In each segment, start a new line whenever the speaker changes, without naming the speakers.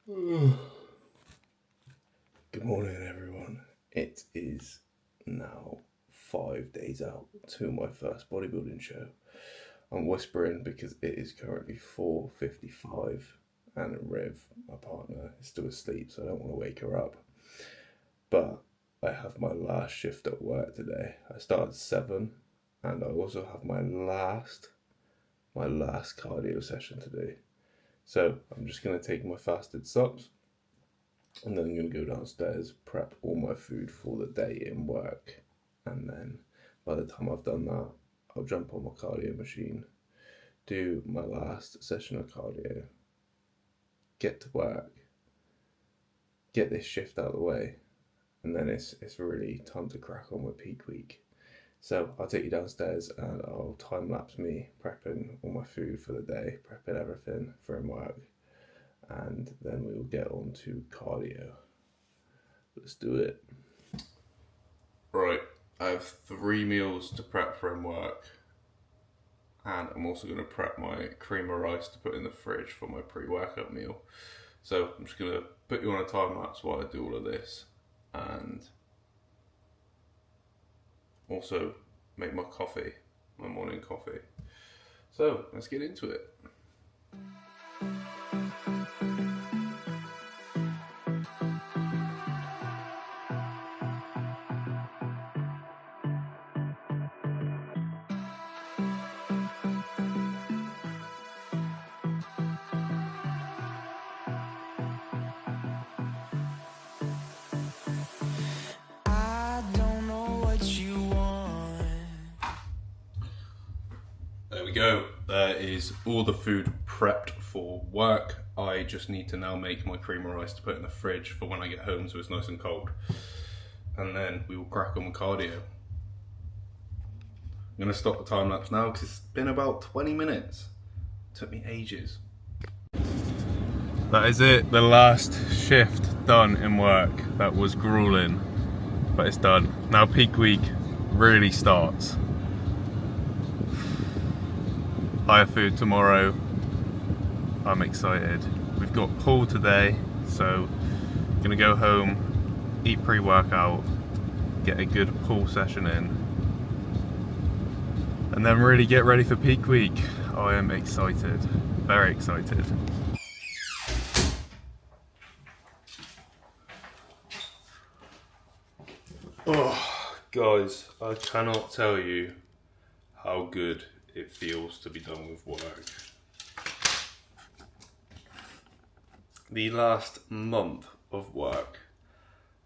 Good morning, everyone. It is now 5 days out to my first bodybuilding show. I'm whispering because it is currently 4:55 and Rev, my partner, is still asleep, so I don't want to wake her up. But I have my last shift at work today. I start at 7 and I also have my last cardio session today. So I'm just going to take my fasted subs and then I'm going to go downstairs, prep all my food for the day in work. And then by the time I've done that, I'll jump on my cardio machine, do my last session of cardio, get to work, get this shift out of the way, and then it's really time to crack on with peak week. So I'll take you downstairs and I'll time lapse me prepping all my food for the day, prepping everything for in work, and then we will get on to cardio. Let's do it. Right, I have 3 meals to prep for in work, and I'm also going to prep my cream of rice to put in the fridge for my pre-workout meal. So I'm just going to put you on a time lapse while I do all of this, and also make my coffee, my morning coffee. So let's get into it. There we go. There is all the food prepped for work. I just need to now make my cream of rice to put in the fridge for when I get home so it's nice and cold. And then we will crack on with cardio. I'm going to stop the time lapse now because it's been about 20 minutes. It took me ages. That is it. The last shift done in work. That was grueling, but it's done. Now peak week really starts. Higher food tomorrow. I'm excited. We've got pool today, so I'm gonna go home, eat pre-workout, get a good pool session in, and then really get ready for peak week. I am excited, very excited. Oh, guys, I cannot tell you how good it feels to be done with work. The last month of work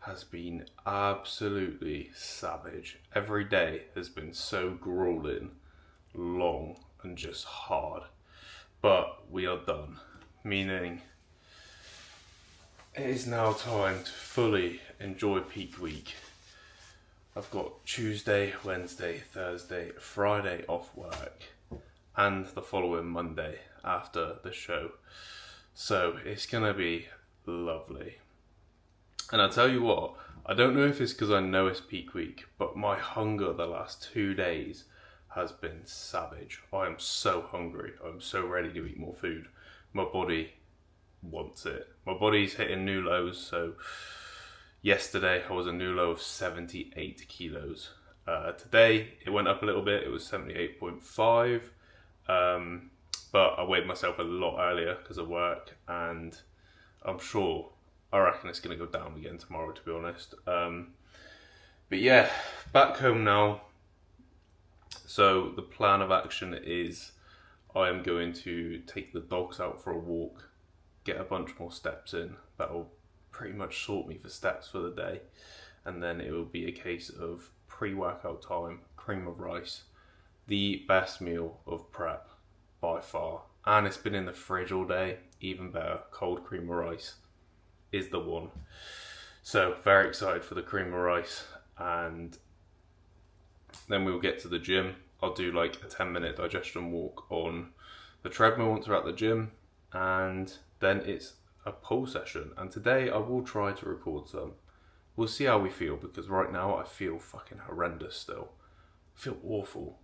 has been absolutely savage. Every day has been so grueling, long, and just hard. But we are done, meaning it is now time to fully enjoy peak week. I've got Tuesday, Wednesday, Thursday, Friday off work, and the following Monday after the show. So it's gonna be lovely. And I'll tell you what, I don't know if it's because I know it's peak week, but my hunger the last 2 days has been savage. I am so hungry. I'm so ready to eat more food. My body wants it. My body's hitting new lows, so yesterday I was a new low of 78 kilos. Today it went up a little bit, it was 78.5. But I weighed myself a lot earlier because of work, and I reckon it's going to go down again tomorrow, to be honest. But yeah, back home now. So the plan of action is I am going to take the dogs out for a walk, get a bunch more steps in. That'll pretty much sort me for steps for the day, and then it will be a case of pre-workout time, cream of rice, the best meal of prep by far, and it's been in the fridge all day. Even better, cold cream of rice is the one. So very excited for the cream of rice, and then we'll get to the gym. I'll do like a 10-minute digestion walk on the treadmill once we're at the gym, and then it's a pull session. And today I will try to record some. We'll see how we feel, because right now I feel fucking horrendous still. I feel awful.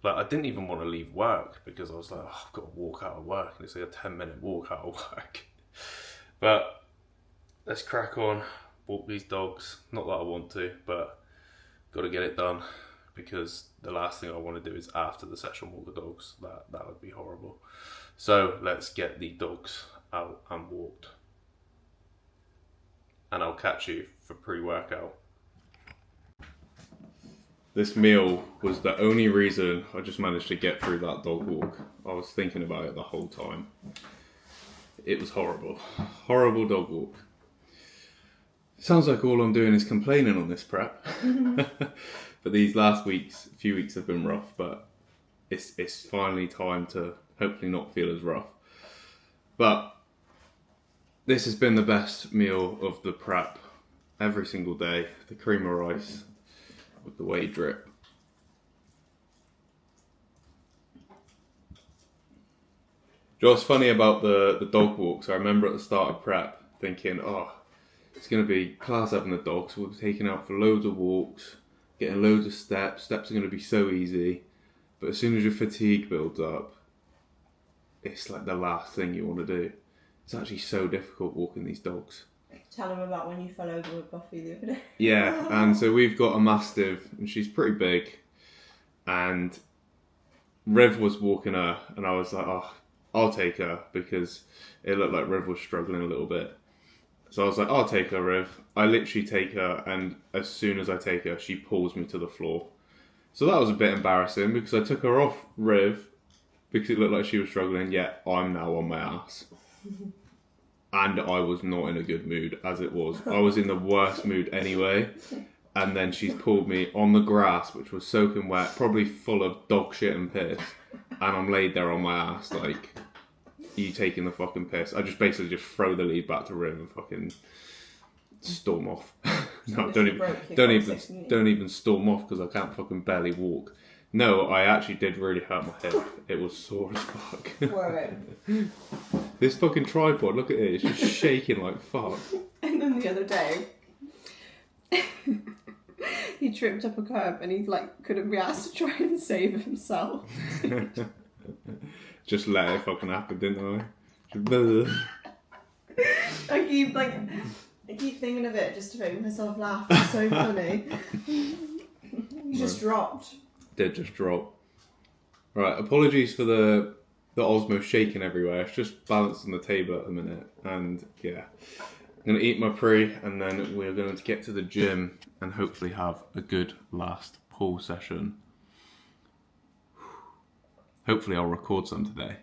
Like, I didn't even want to leave work because I was like, oh, I've got to walk out of work, and it's like a 10-minute walk out of work. But let's crack on, walk these dogs. Not that I want to, but got to get it done, because the last thing I want to do is after the session walk the dogs. That would be horrible. So let's get the dogs out and walked. And I'll catch you for pre-workout. This meal was the only reason I just managed to get through that dog walk. I was thinking about it the whole time. It was horrible. Horrible dog walk. Sounds like all I'm doing is complaining on this prep. But these last few weeks have been rough, but it's finally time to hopefully not feel as rough. But this has been the best meal of the prep every single day. The cream of rice with the whey drip. You know what's funny about the dog walks? I remember at the start of prep thinking, oh, it's going to be class having the dogs. We'll be taken out for loads of walks, getting loads of steps. Steps are going to be so easy. But as soon as your fatigue builds up, it's like the last thing you want to do. It's actually so difficult walking these dogs.
Tell them about when you fell over with Buffy the other day.
Yeah, and so we've got a Mastiff, and she's pretty big. And Riv was walking her, and I was like, oh, I'll take her, because it looked like Riv was struggling a little bit. So I was like, I'll take her, Riv. I literally take her, and as soon as I take her, she pulls me to the floor. So that was a bit embarrassing, because I took her off Riv, because it looked like she was struggling, yet I'm now on my ass. And I was not in a good mood, as it was. I was in the worst mood anyway. And then she's pulled me on the grass, which was soaking wet, probably full of dog shit and piss. And I'm laid there on my ass, like, you taking the fucking piss. I just basically just throw the lead back to Rim and fucking storm off. No, don't even storm off, because I can't fucking barely walk. No, I actually did really hurt my hip. It was sore as fuck.
Where?
This fucking tripod, look at it, it's just shaking like fuck.
And then the other day, he tripped up a curb and he couldn't be asked to try and save himself.
Just let it fucking happen, didn't I?
I keep thinking of it just to make myself laugh. It's so funny. You just dropped.
Did just drop. Right, apologies for the Osmo shaking everywhere. It's just balanced on the table at the minute. And yeah, I'm going to eat my pre, and then we're going to get to the gym and hopefully have a good last pull session. Hopefully I'll record some today.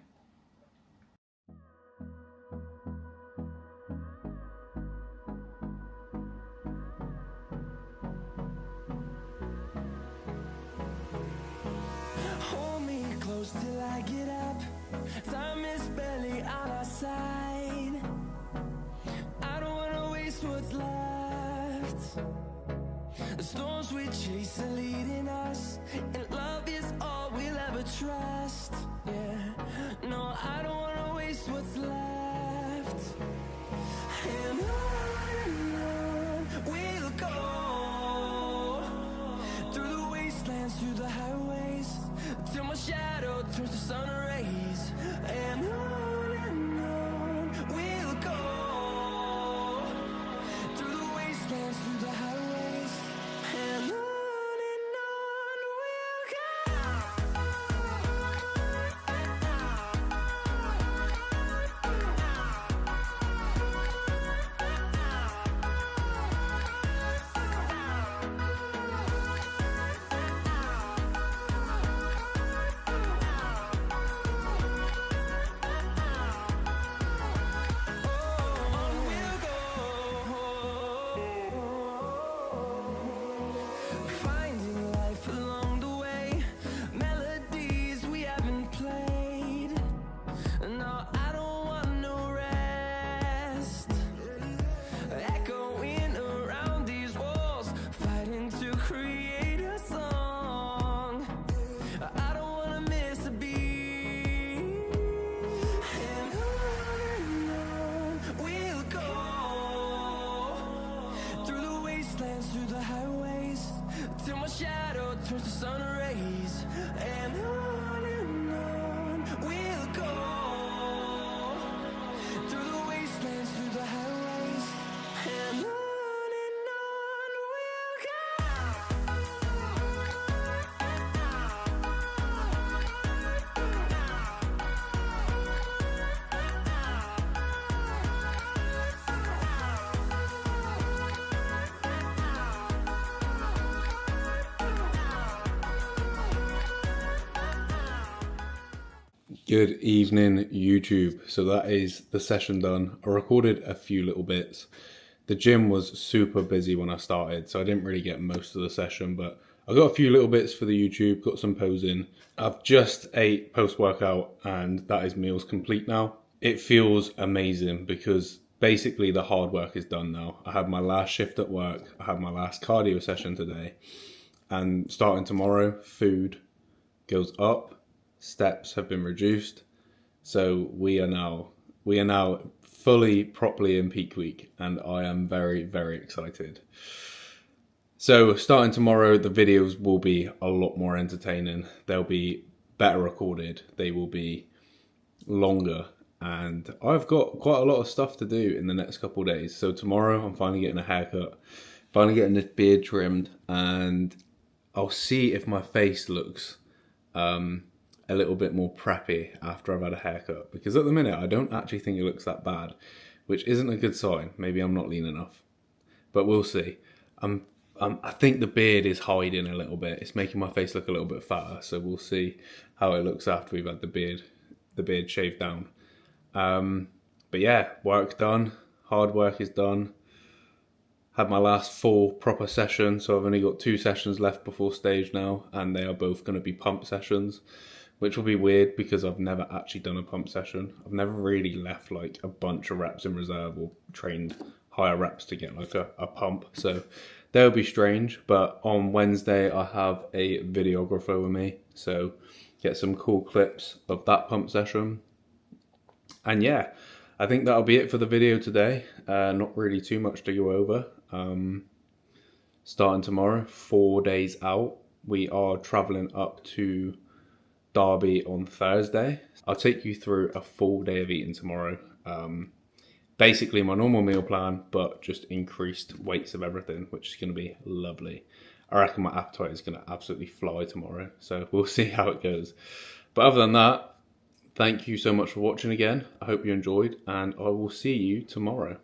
Till I get up, time is barely on our side. I don't wanna waste what's left. The storms we chase are leading us, and love is all we'll ever trust. Yeah, no, I don't wanna waste what's left. And on we'll go, through the wastelands, through the highways, till my shadow turns to sun rays. And on we'll go, through the wastelands, through the highways. And on we'll through the highways, till my shadow turns to sun rays. And on we'll go, through the wastelands, through the highways.
Good evening, YouTube. So that is the session done. I recorded a few little bits. The gym was super busy when I started, so I didn't really get most of the session, but I got a few little bits for the YouTube, got some posing. I've just ate post-workout and that is meals complete now. It feels amazing because basically the hard work is done now. I had my last shift at work. I had my last cardio session today. And starting tomorrow, food goes up, steps have been reduced. So we are now fully, properly in peak week, and I am very, very excited. So starting tomorrow, the videos will be a lot more entertaining. They'll be better recorded. They will be longer, and I've got quite a lot of stuff to do in the next couple of days. So tomorrow, I'm finally getting a haircut, finally getting this beard trimmed, and I'll see if my face looks a little bit more preppy after I've had a haircut, because at the minute I don't actually think it looks that bad, which isn't a good sign. Maybe I'm not lean enough, but we'll see. I think the beard is hiding a little bit. It's making my face look a little bit fatter, so we'll see how it looks after we've had the beard shaved down. But yeah, work done. Hard work is done. Had my last full proper session, so I've only got 2 sessions left before stage now, and they are both going to be pump sessions, which will be weird because I've never actually done a pump session. I've never really left like a bunch of reps in reserve or trained higher reps to get like a pump, so they'll be strange. But on Wednesday I have a videographer with me, so get some cool clips of that pump session. And yeah, I think that'll be it for the video today. Not really too much to go over. Starting tomorrow, 4 days out, we are traveling up to Derby on Thursday. I'll take you through a full day of eating tomorrow. Basically my normal meal plan, but just increased weights of everything, which is going to be lovely. I reckon my appetite is going to absolutely fly tomorrow, so we'll see how it goes. But other than that, thank you so much for watching again. I hope you enjoyed, and I will see you tomorrow.